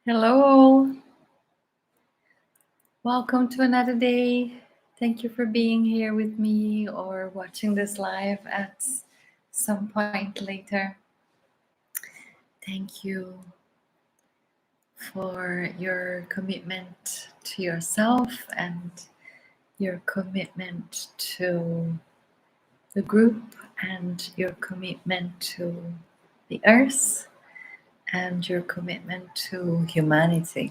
Hello, welcome to another day. Thank you for being here with me or watching this live at some point later. Thank you for your commitment to yourself and your commitment to the group and your commitment to the earth and your commitment to humanity.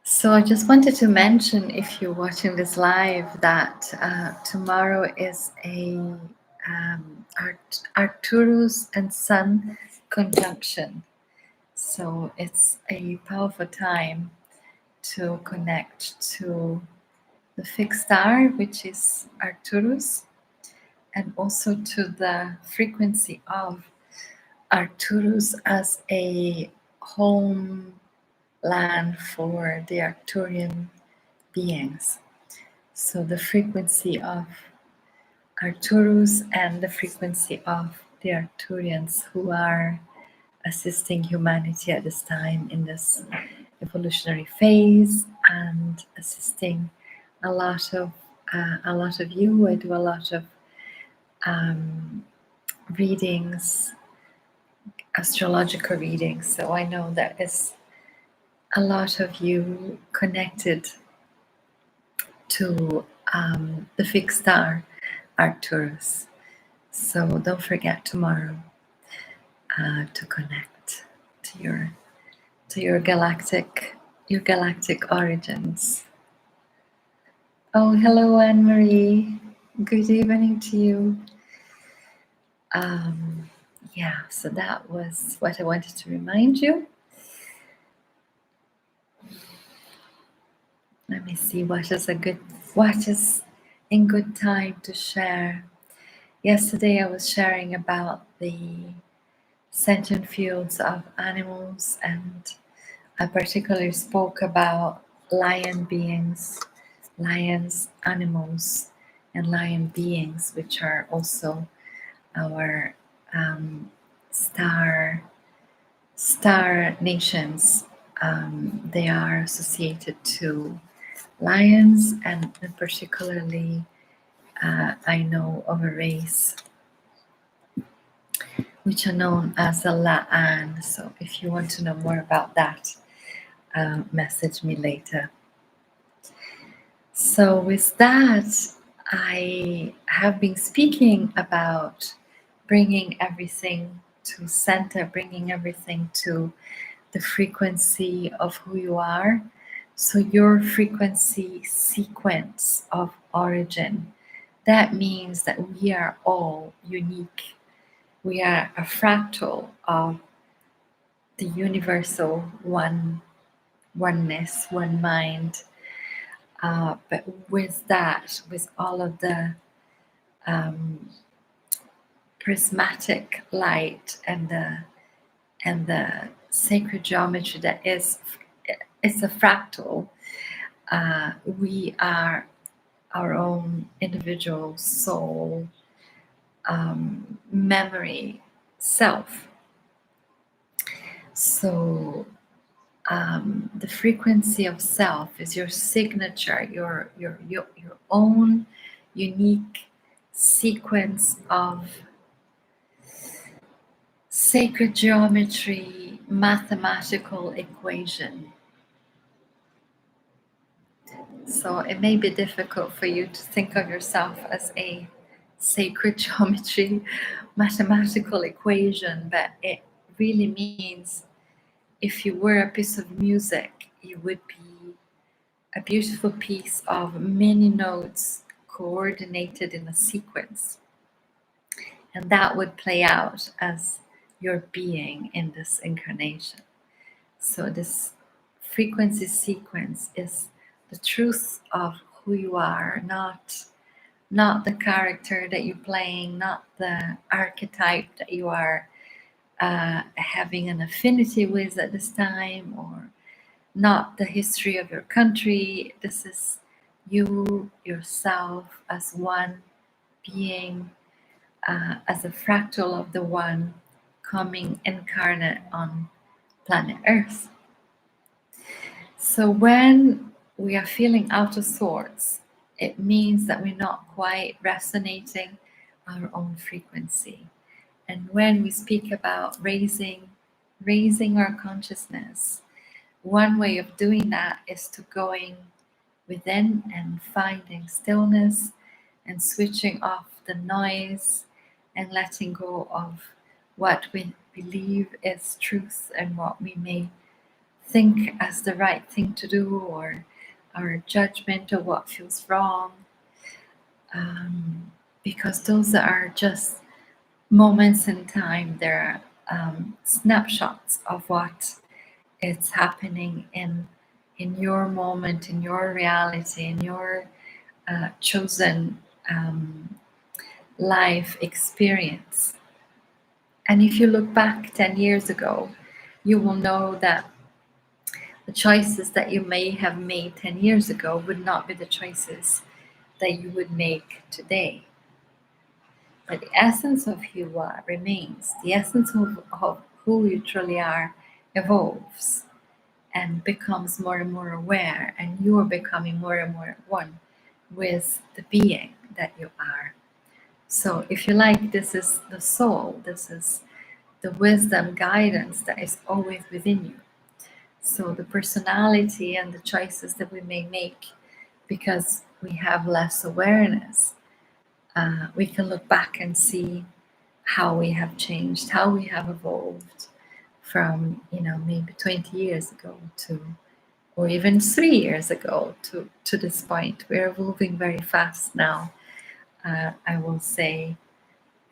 So I just wanted to mention, if you're watching this live, that tomorrow is a Arturus and Sun conjunction. So it's a powerful time to connect to the fixed star, which is Arturus, and also to the frequency of Arturus as a home land for the Arcturian beings. So the frequency of Arturus and the frequency of the Arcturians who are assisting humanity at this time in this evolutionary phase and assisting a lot of you. I do a lot of readings, astrological readings, so I know there is a lot of you connected to the fixed star Arturus. So don't forget tomorrow to connect to your galactic origins. Oh, hello, Anne Marie. Good evening to you. So that was what I wanted to remind you. Let me see what is in good time to share. Yesterday I was sharing about the sentient fields of animals, and I particularly spoke about lion beings, lions, animals, and lion beings, which are also our star nations. They are associated to lions, and particularly I know of a race which are known as the La'an. So if you want to know more about that, message me later. So with that, I have been speaking about bringing everything to center, bringing everything to the frequency of who you are. So your frequency sequence of origin, that means that we are all unique. We are a fractal of the universal oneness, one mind. But with that, with all of the prismatic light and the sacred geometry that it's a fractal, we are our own individual soul, memory, self. So the frequency of self is your signature, your own unique sequence of sacred geometry, mathematical equation. So it may be difficult for you to think of yourself as a sacred geometry, mathematical equation, but it really means if you were a piece of music, you would be a beautiful piece of many notes coordinated in a sequence. And that would play out as your being in this incarnation. So this frequency sequence is the truth of who you are, not the character that you're playing, not the archetype that you are having an affinity with at this time, or not the history of your country. This is you, yourself, as one being as a fractal of the One coming incarnate on planet Earth. So when we are feeling out of sorts, it means that we're not quite resonating our own frequency. And when we speak about raising our consciousness, one way of doing that is to going within and finding stillness and switching off the noise and letting go of what we believe is truth and what we may think as the right thing to do, or our judgment of what feels wrong, because those are just moments in time. They're snapshots of what is happening in your moment, in your reality, in your chosen life experience. And if you look back 10 years ago, you will know that the choices that you may have made 10 years ago would not be the choices that you would make today. But the essence of who you are remains. The essence of who you truly are evolves and becomes more and more aware, and you are becoming more and more one with the being that you are. So if you like, this is the soul, this is the wisdom guidance that is always within you. So the personality and the choices that we may make because we have less awareness, we can look back and see how we have changed, how we have evolved from, maybe 20 years ago to, or even 3 years ago to this point. We're evolving very fast now. I will say,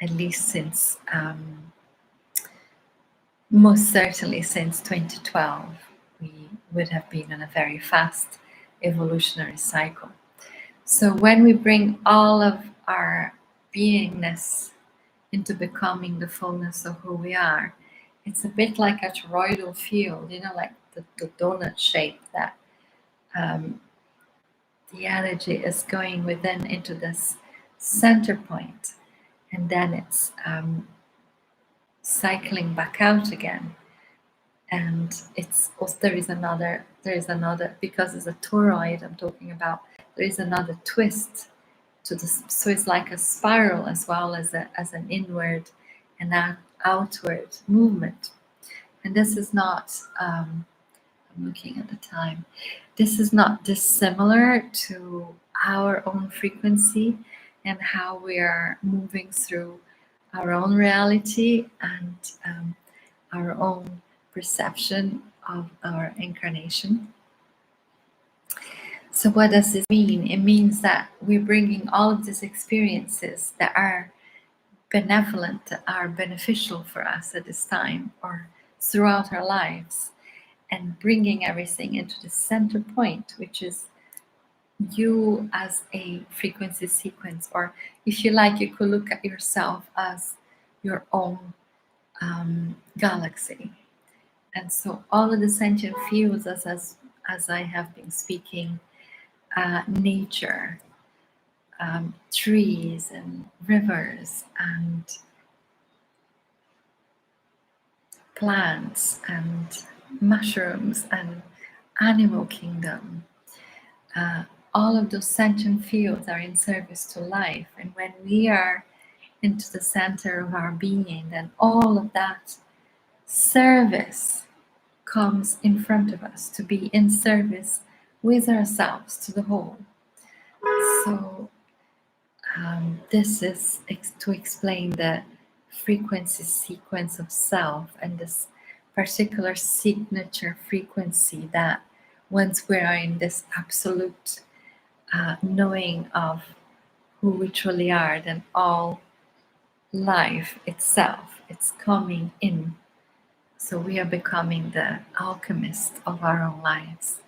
at least since, most certainly since 2012, we would have been on a very fast evolutionary cycle. So when we bring all of our beingness into becoming the fullness of who we are, it's a bit like a toroidal field, like the donut shape that the energy is going within into this center point, and then it's cycling back out again. And there is another because it's a toroid I'm talking about. There is another twist to this, so it's like a spiral as well as an inward and outward movement. And this is not. I'm looking at the time. This is not dissimilar to our own frequency and how we are moving through our own reality and our own perception of our incarnation. So what does this mean? It means that we're bringing all of these experiences that are benevolent, that are beneficial for us at this time or throughout our lives, and bringing everything into the center point, which is you as a frequency sequence, or if you like, you could look at yourself as your own galaxy. And so all of the sentient fields, as I have been speaking, nature, trees and rivers and plants and mushrooms and animal kingdom, all of those sentient fields are in service to life. And when we are into the center of our being, then all of that service comes in front of us to be in service with ourselves to the whole. So this is to explain the frequency sequence of self and this particular signature frequency that once we are in this absolute knowing of who we truly are, then all life itself, it's coming in. So we are becoming the alchemist of our own lives.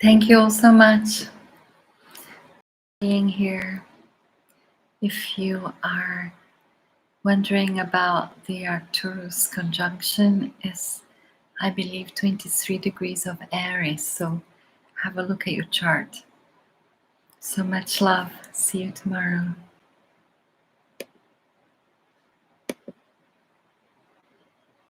Thank you all so much for being here. If you are wondering about the Arturus conjunction, is I believe 23 degrees of Aries, so have a look at your chart. So much love. See you tomorrow.